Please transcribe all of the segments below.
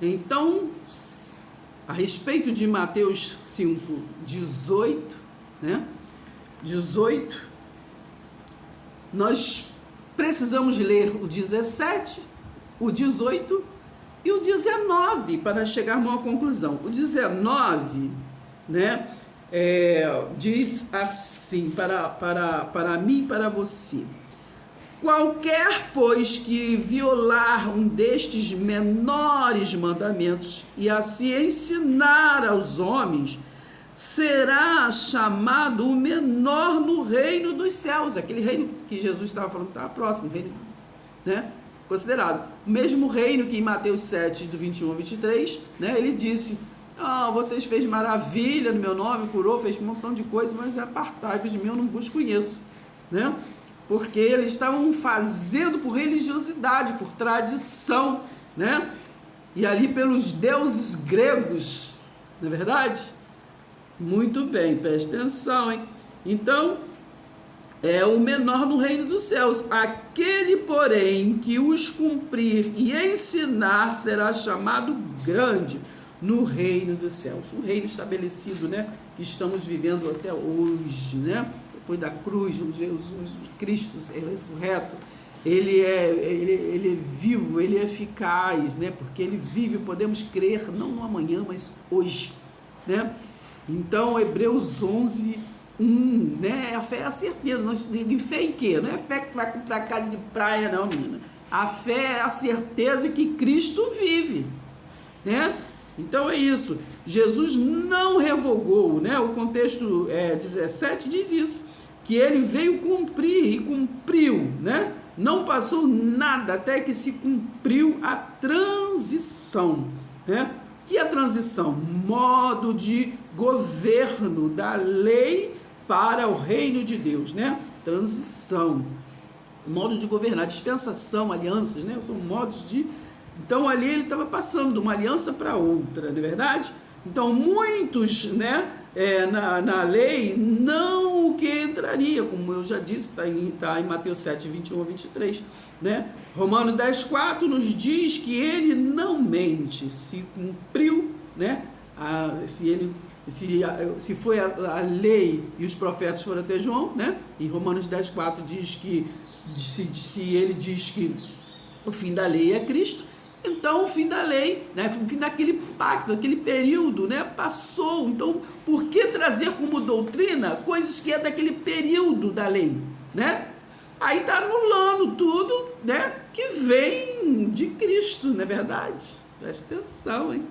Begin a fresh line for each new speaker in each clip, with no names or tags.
Então, a respeito de Mateus 5:18, né? 18, nós precisamos ler o 17, o 18 e o 19 para chegarmos a uma conclusão. O 19, né, diz assim para mim e para você: qualquer, pois, que violar um destes menores mandamentos e assim ensinar aos homens, será chamado o menor no reino dos céus. Aquele reino que Jesus estava falando que estava próximo, reino, né, considerado. O mesmo reino que em Mateus 7, do 21 ao 23, né, ele disse: vocês fez maravilha no meu nome, curou, fez um montão de coisas, mas apartai-vos de mim, eu não vos conheço, né? Porque eles estavam fazendo por religiosidade, por tradição, né? E ali pelos deuses gregos, não é verdade? Muito bem, preste atenção, hein? Então, é o menor no reino dos céus. Aquele, porém, que os cumprir e ensinar será chamado grande no reino dos céus. Um reino estabelecido, né? Que estamos vivendo até hoje, né? Depois da cruz, Jesus Cristo ressurreto, ele é vivo, ele é eficaz, né? Porque ele vive, podemos crer não no amanhã, mas hoje, né? Então, Hebreus 11, 1, né? A fé é a certeza. E fé em quê? Não é fé que vai comprar casa de praia, não, menina. A fé é a certeza que Cristo vive, né? Então é isso. Jesus não revogou, né? O contexto 17 diz isso, que ele veio cumprir e cumpriu, né? Não passou nada até que se cumpriu a transição, né? Que é a transição? Modo de governo da lei para o reino de Deus, né? Transição, modo de governar, dispensação, alianças, né? São modos de... Então ali ele estava passando de uma aliança para outra, não é verdade? Então muitos, né, na lei não que entraria, como eu já disse, está em Mateus 7, 21 a 23, né? Romanos 10, 4 nos diz que ele não mente, se cumpriu, né? Se foi a lei e os profetas foram até João, né? E Romanos 10, 4 diz que se ele diz que o fim da lei é Cristo, então o fim da lei, né, o fim daquele pacto, daquele período, né, passou. Então, por que trazer como doutrina coisas que é daquele período da lei, né? Aí está anulando tudo, né, que vem de Cristo, não é verdade? Preste atenção, hein?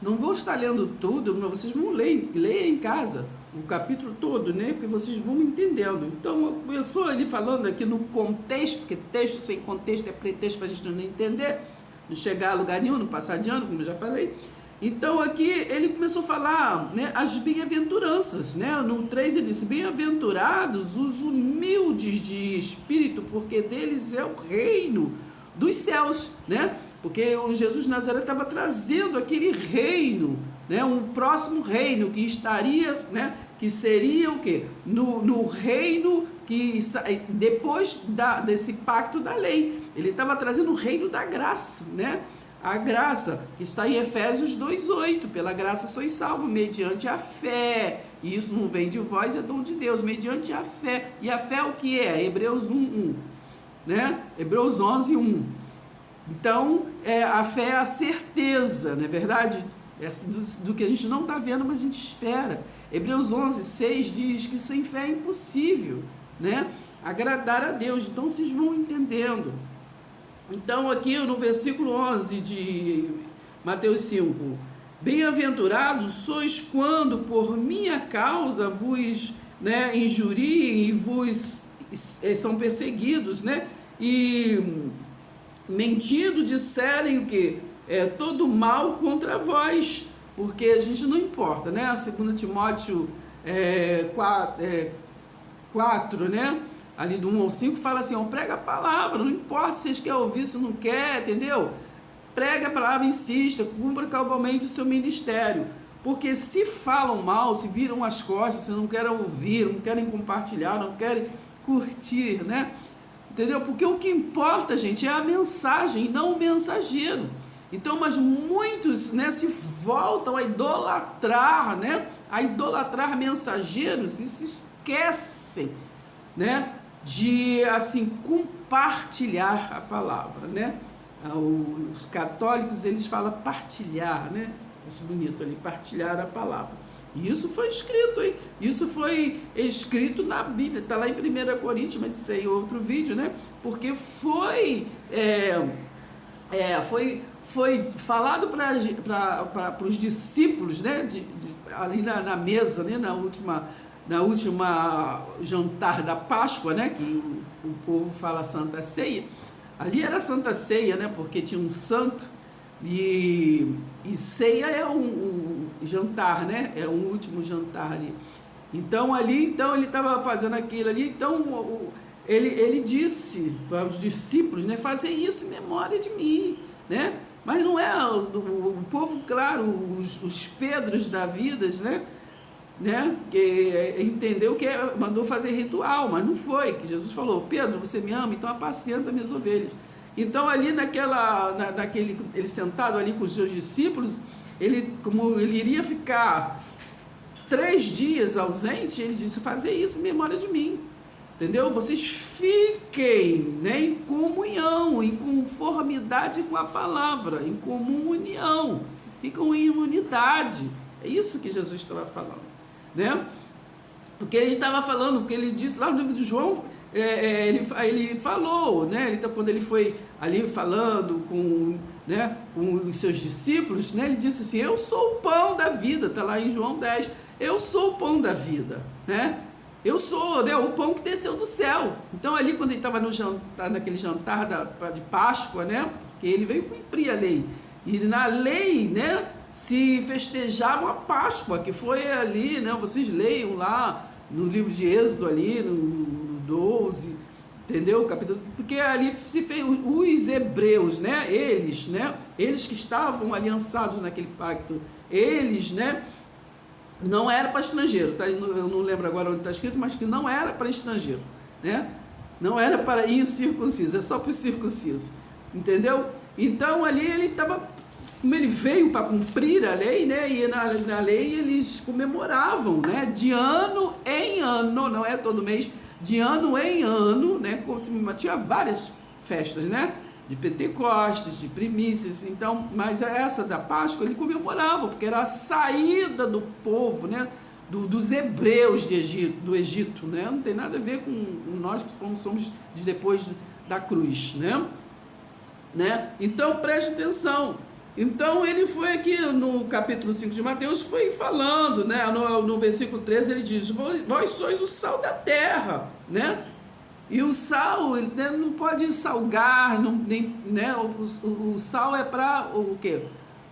Não vou estar lendo tudo, vocês vão ler em casa o capítulo todo, né? Porque vocês vão entendendo. Então, começou ele falando aqui no contexto, porque texto sem contexto é pretexto para a gente não entender, não chegar a lugar nenhum, não passar de ano, como eu já falei. Então, aqui ele começou a falar, né, as bem-aventuranças, né? No 3 ele disse: bem-aventurados os humildes de espírito, porque deles é o reino dos céus, né? Porque o Jesus de Nazaré estava trazendo aquele reino, né, um próximo reino que estaria, né, que seria o quê? No reino que depois desse pacto da lei, ele estava trazendo o reino da graça, né? A graça que está em Efésios 2:8, pela graça sois salvos mediante a fé, e isso não vem de vós, é dom de Deus, mediante a fé. E a fé o que é? Hebreus 1:1, né? Hebreus 11:1. Então, a fé é a certeza, não é verdade? Do que a gente não está vendo, mas a gente espera. Hebreus 11:6 diz que sem fé é impossível, né, agradar a Deus. Então, vocês vão entendendo. Então, aqui no versículo 11 de Mateus 5, bem-aventurados sois quando por minha causa vos, né, injuriem e vos são perseguidos, né, e mentindo disserem o que? Todo mal contra vós, porque a gente não importa, né? 2 Timóteo 4, né? Ali do 1 ao 5 fala assim, prega a palavra, não importa se vocês querem ouvir, se não quer, entendeu? Prega a palavra, insista, cumpra cabalmente o seu ministério, porque se falam mal, se viram as costas, se não querem ouvir, não querem compartilhar, não querem curtir, né? Entendeu? Porque o que importa, gente, é a mensagem, não o mensageiro. Então, mas muitos, né, se voltam a idolatrar, né, a idolatrar mensageiros e se esquecem, né, de assim compartilhar a palavra, né? Os católicos, eles falam partilhar, né? Acho bonito ali, partilhar a palavra. E isso foi escrito, hein? Isso foi escrito na Bíblia, está lá em 1 Coríntios, mas isso aí é outro vídeo, né? Porque foi falado para os discípulos, né? Ali na mesa, né? Na última jantar da Páscoa, né? Que o povo fala Santa Ceia. Ali era Santa Ceia, né? Porque tinha um santo e ceia é um jantar, né? É um último jantar ali. Então ele estava fazendo aquilo ali. Então ele disse para os discípulos, né? Fazer isso em memória de mim, né? Mas não é o povo, claro, os Pedros da vida, né? Que entendeu que mandou fazer ritual, mas não foi, que Jesus falou: Pedro, você me ama, então apacenta minhas ovelhas. Então ali ele sentado ali com os seus discípulos, como ele iria ficar 3 dias ausente, ele disse: fazer isso em memória de mim, entendeu? Vocês fiquem, né, em comunhão, em conformidade com a palavra, em comunhão, ficam em unidade. É isso que Jesus estava falando, né? Porque ele estava falando, porque ele disse lá no livro de João, ele falou, né? Quando ele foi ali falando com os seus discípulos, né? Ele disse assim: eu sou o pão da vida, está lá em João 10, eu sou o pão da vida, né? Eu sou, né, o pão que desceu do céu. Então ali quando ele estava naquele jantar de Páscoa, né? Porque ele veio cumprir a lei, e na lei, né, se festejavam a Páscoa, que foi ali, né? Vocês leiam lá no livro de Êxodo ali, no 12, entendeu? Capítulo, porque ali se fez os hebreus, né? Eles que estavam aliançados naquele pacto, eles, né? Não era para estrangeiro, tá? Eu não lembro agora onde está escrito, mas que não era para estrangeiro, né? Não era para incircunciso, é só para o circunciso, entendeu? Então ali ele estava, como ele veio para cumprir a lei, né? E na lei eles comemoravam, né? De ano em ano, não é todo mês, de ano em ano, né? Tinha várias festas, né? De Pentecostes, de primícias. Então, mas essa da Páscoa ele comemorava, porque era a saída do povo, né? Dos hebreus do Egito, né? Não tem nada a ver com nós que somos de depois da cruz, né? Então preste atenção. Então ele foi aqui no capítulo 5 de Mateus, foi falando, né? No versículo 13 ele diz: vós sois o sal da terra, né? E o sal, ele não pode salgar, né? O sal é para o quê?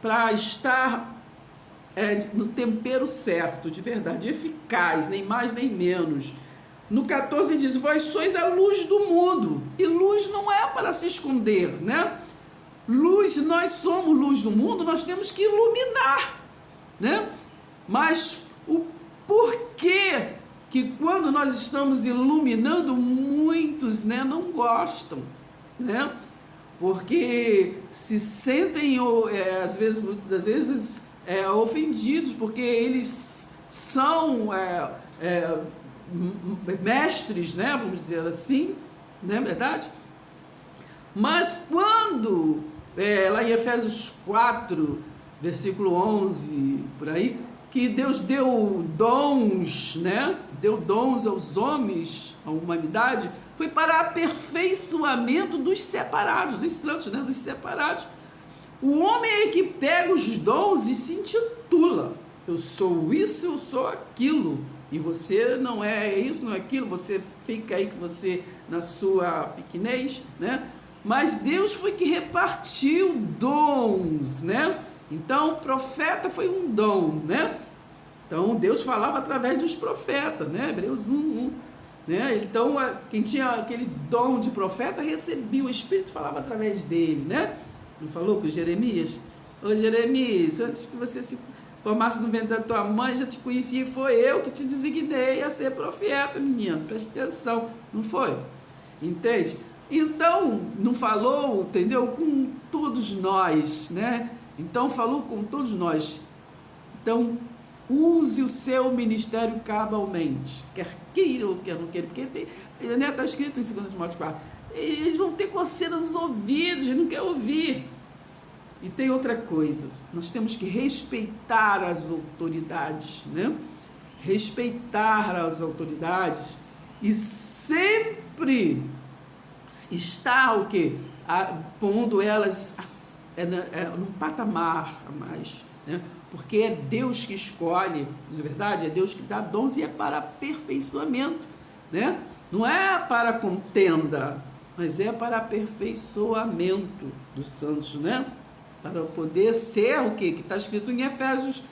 Para estar no tempero certo, de verdade, eficaz, nem mais nem menos. No 14 ele diz: vós sois a luz do mundo. E luz não é para se esconder, né? Luz, nós somos luz do mundo, nós temos que iluminar, né? Mas o porquê que quando nós estamos iluminando, muitos, né, não gostam, né? Porque se sentem às vezes ofendidos, porque eles são mestres, né, vamos dizer assim, não é verdade? Mas quando, lá em Efésios 4, versículo 11, por aí, que Deus deu dons, né? Deu dons aos homens, à humanidade, foi para aperfeiçoamento dos separados, dos santos, né? Dos separados. O homem é que pega os dons e se intitula: eu sou isso, eu sou aquilo. E você não é isso, não é aquilo, você fica aí que você, na sua pequenez, né? Mas Deus foi que repartiu dons, né? Então, profeta foi um dom, né? Então, Deus falava através dos profetas, né? Hebreus 1, né? Então, quem tinha aquele dom de profeta recebia, o Espírito falava através dele, né? Não falou com Jeremias? Ô Jeremias, antes que você se formasse no ventre da tua mãe, já te conheci, foi eu que te designei a ser profeta, menino, presta atenção, não foi? Entende? Então, não falou, entendeu? Com todos nós, né? Então, falou com todos nós. Então, use o seu ministério cabalmente, quer queira ou quer não queira, porque está escrito em 2 Timóteo 4, eles vão ter coceira nos ouvidos, eles não querem ouvir. E tem outra coisa, nós temos que respeitar as autoridades, né? Respeitar as autoridades e sempre estar o quê? Pondo elas num patamar a mais, né? Porque é Deus que escolhe, na verdade, é Deus que dá dons e é para aperfeiçoamento, né? Não é para contenda, mas é para aperfeiçoamento dos santos, né? Para poder ser o quê? Que está escrito em Efésios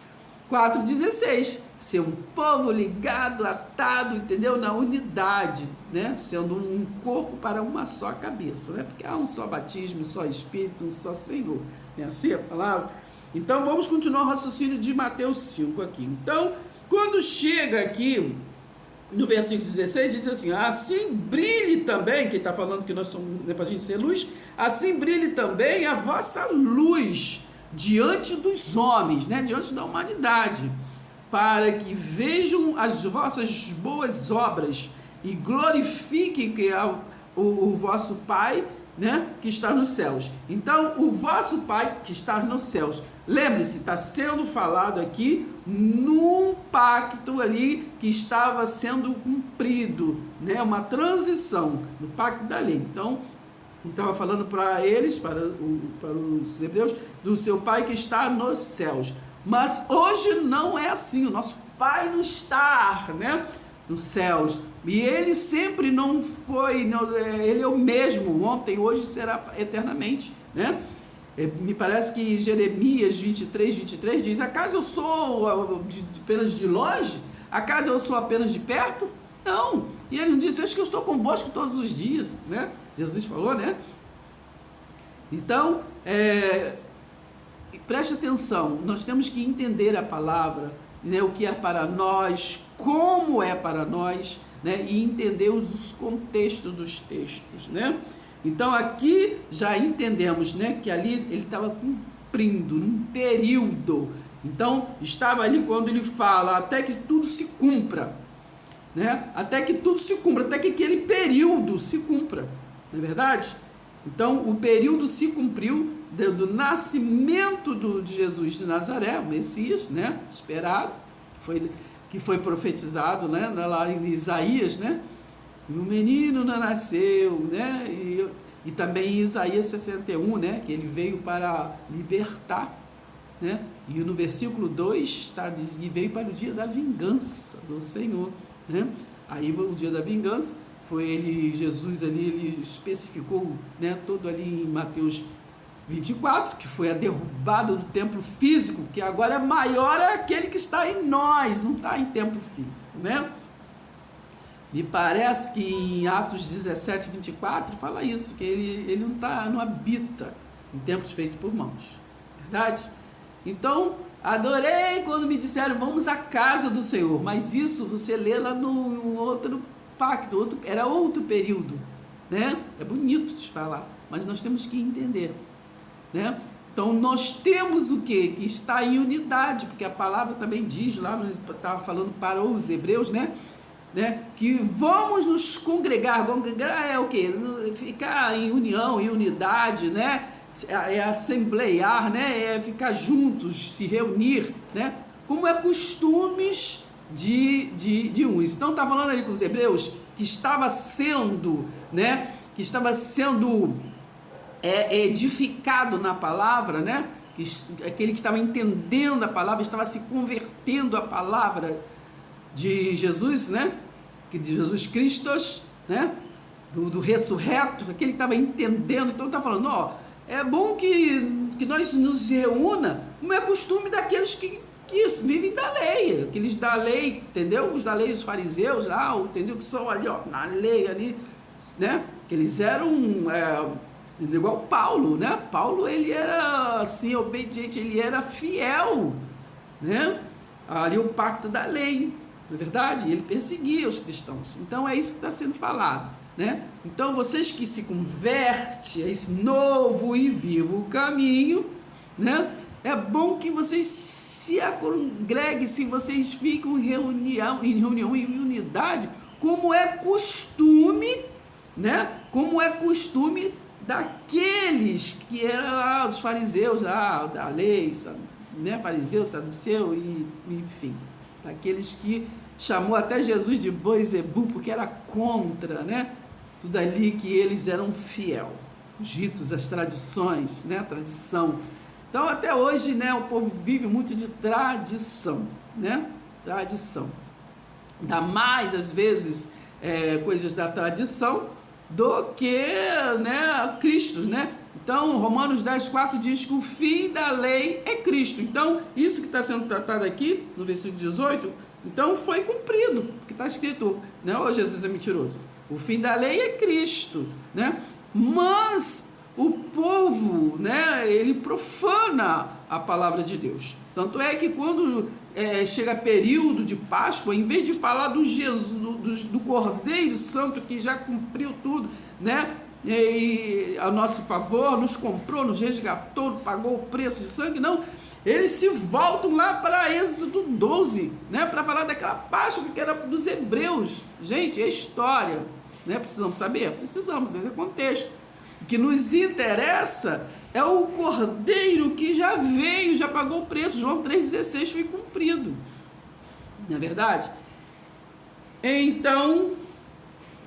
4,16, ser um povo ligado, atado, entendeu? Na unidade, né? Sendo um corpo para uma só cabeça, né? Porque há um só batismo, um só Espírito, um só Senhor, não é assim a palavra? Então, vamos continuar o raciocínio de Mateus 5 aqui. Então, quando chega aqui, no versículo 16, diz assim, assim brilhe também, que está falando que nós somos, né, para a gente ser luz, assim brilhe também a vossa luz diante dos homens, né, diante da humanidade, para que vejam as vossas boas obras e glorifiquem que é o vosso Pai, né, que está nos céus. Então, o vosso Pai que está nos céus. Lembre-se, está sendo falado aqui num pacto ali que estava sendo cumprido, né, uma transição no pacto da lei. Então, estava falando para eles, para os hebreus, do seu Pai que está nos céus. Mas hoje não é assim, o nosso Pai não está, né, nos céus, e ele sempre não foi, não, ele é o mesmo, ontem, hoje, será eternamente, né? Me parece que Jeremias 23 diz, acaso eu sou apenas de longe? Acaso eu sou apenas de perto? Não, e ele não disse, acho que eu estou convosco todos os dias, né? Jesus falou, né? Então, preste atenção, nós temos que entender a palavra, né, o que é para nós, como é para nós, né, e entender os contextos dos textos, né? Então aqui já entendemos, né, que ali ele estava cumprindo um período. Então estava ali quando ele fala até que tudo se cumpra, né? Até que tudo se cumpra, até que aquele período se cumpra, não é verdade? Então o período se cumpriu do nascimento de Jesus de Nazaré, o Messias, né, esperado, que foi profetizado, né, lá em Isaías, né, e o menino não nasceu, né, e também em Isaías 61, né, que ele veio para libertar, né, e no versículo 2 está diz que veio para o dia da vingança do Senhor, né, aí o dia da vingança foi Jesus ali, ele especificou, né, todo ali em Mateus 24, que foi a derrubada do templo físico, que agora é maior é aquele que está em nós, não está em templo físico, né? Me parece que em Atos 17, 24, fala isso, que ele não habita em templos feitos por mãos, verdade? Então, adorei quando me disseram, vamos à casa do Senhor, mas isso você lê lá no outro pacto, era outro período, né? É bonito de falar, mas nós temos que entender, né? Então nós temos o que está em unidade, porque a palavra também diz lá, estava falando para os hebreus, né, que vamos nos congregar é o que? Ficar em união, em unidade, né, é assembleiar, né, é ficar juntos, se reunir, né, como é costumes de uns. Então está falando ali com os hebreus que estava sendo, né, edificado na palavra, né? Aquele que estava entendendo a palavra, estava se convertendo à palavra de Jesus, né? De Jesus Cristo, né? Do ressurreto, aquele que estava entendendo. Então está falando, é bom que nós nos reúna, como é costume daqueles que vivem da lei, aqueles da lei, entendeu? Os da lei, os fariseus lá, entendeu? Que são ali, na lei ali, né? Que eles eram igual Paulo, né? Paulo, ele era assim, obediente, ele era fiel, né? Ali o pacto da lei, não é verdade? Ele perseguia os cristãos. Então é isso que está sendo falado. né? Então, vocês que se convertem a esse novo e vivo caminho, né? É bom que vocês se congreguem, se vocês ficam em reunião, em unidade, como é costume, né? Como é costume daqueles que eram lá, os fariseus lá, da lei, né? Fariseu, saduceu, e enfim, daqueles que chamou até Jesus de Boi-Zebu, porque era contra, né? Tudo ali que eles eram fiel, os ritos, as tradições, né? Tradição. Então, até hoje, né, o povo vive muito de tradição, né? Tradição. Dá mais, às vezes, coisas da tradição do que, né, Cristo, né? Então, Romanos 10,4 diz que o fim da lei é Cristo. Então, isso que está sendo tratado aqui, no versículo 18, então foi cumprido, porque está escrito, né? Ô, Jesus é mentiroso. O fim da lei é Cristo, né? Mas o povo, né, ele profana a palavra de Deus. Tanto é que quando chega período de Páscoa, em vez de falar do Jesus, do Cordeiro Santo que já cumpriu tudo, né, e a nosso favor, nos comprou, nos resgatou, pagou o preço de sangue, não, eles se voltam lá para Êxodo 12, né, para falar daquela Páscoa que era dos hebreus. Gente, é história, né? Precisamos saber? Precisamos, esse é o contexto. O que nos interessa é o Cordeiro que já veio, já pagou o preço. João 3,16 foi cumprido. Não é verdade? Então,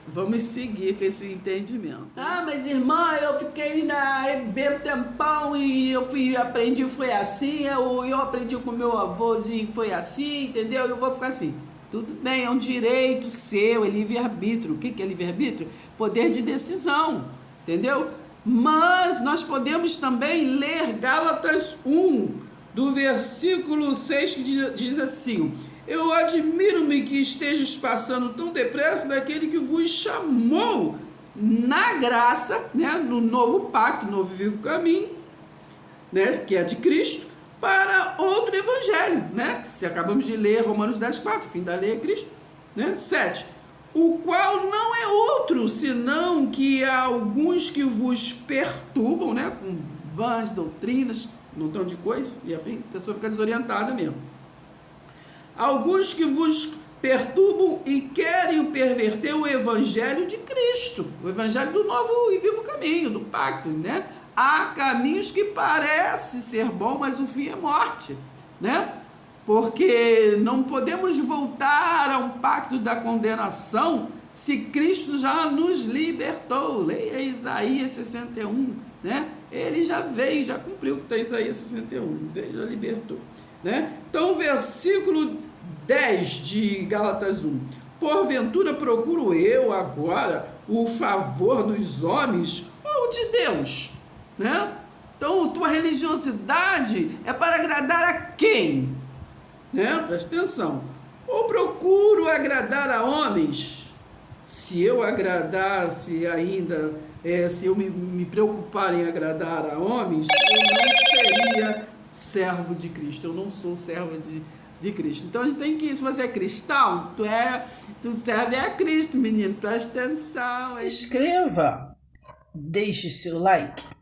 vamos seguir com esse entendimento. Ah, mas irmã, eu fiquei na EB tempão e aprendi, foi assim, eu aprendi com meu avôzinho, foi assim, entendeu? Eu vou ficar assim. Tudo bem, é um direito seu, é livre-arbítrio. O que é livre-arbítrio? Poder de decisão, entendeu? Mas nós podemos também ler Gálatas 1, do versículo 6, que diz assim: eu admiro-me que estejas passando tão depressa daquele que vos chamou na graça, né, no novo pacto, novo e vivo caminho, né, que é de Cristo, para outro evangelho, né? Se acabamos de ler Romanos 10,4, fim da lei é Cristo, né? 7, o qual não é outro, senão que há alguns que vos perturbam, né? Com vãs doutrinas, um montão de coisas, e afim, a pessoa fica desorientada mesmo. Alguns que vos perturbam e querem perverter o evangelho de Cristo, o evangelho do novo e vivo caminho, do pacto, né? Há caminhos que parecem ser bons, mas o fim é morte, né? Porque não podemos voltar a um pacto da condenação se Cristo já nos libertou. Leia Isaías 61, né? Ele já veio, já cumpriu o que está em Isaías 61, ele já libertou, né? Então, versículo 10 de Gálatas 1. Porventura procuro eu agora o favor dos homens ou de Deus? Né? Então, tua religiosidade é para agradar a quem? Né? Presta atenção. Ou procuro agradar a homens? Se eu agradasse ainda, se eu me preocupar em agradar a homens, eu não seria servo de Cristo. Eu não sou servo de Cristo. Então, a gente tem que, se você é cristão, tu serve a Cristo, menino. Presta atenção.
Se inscreva, deixe seu like.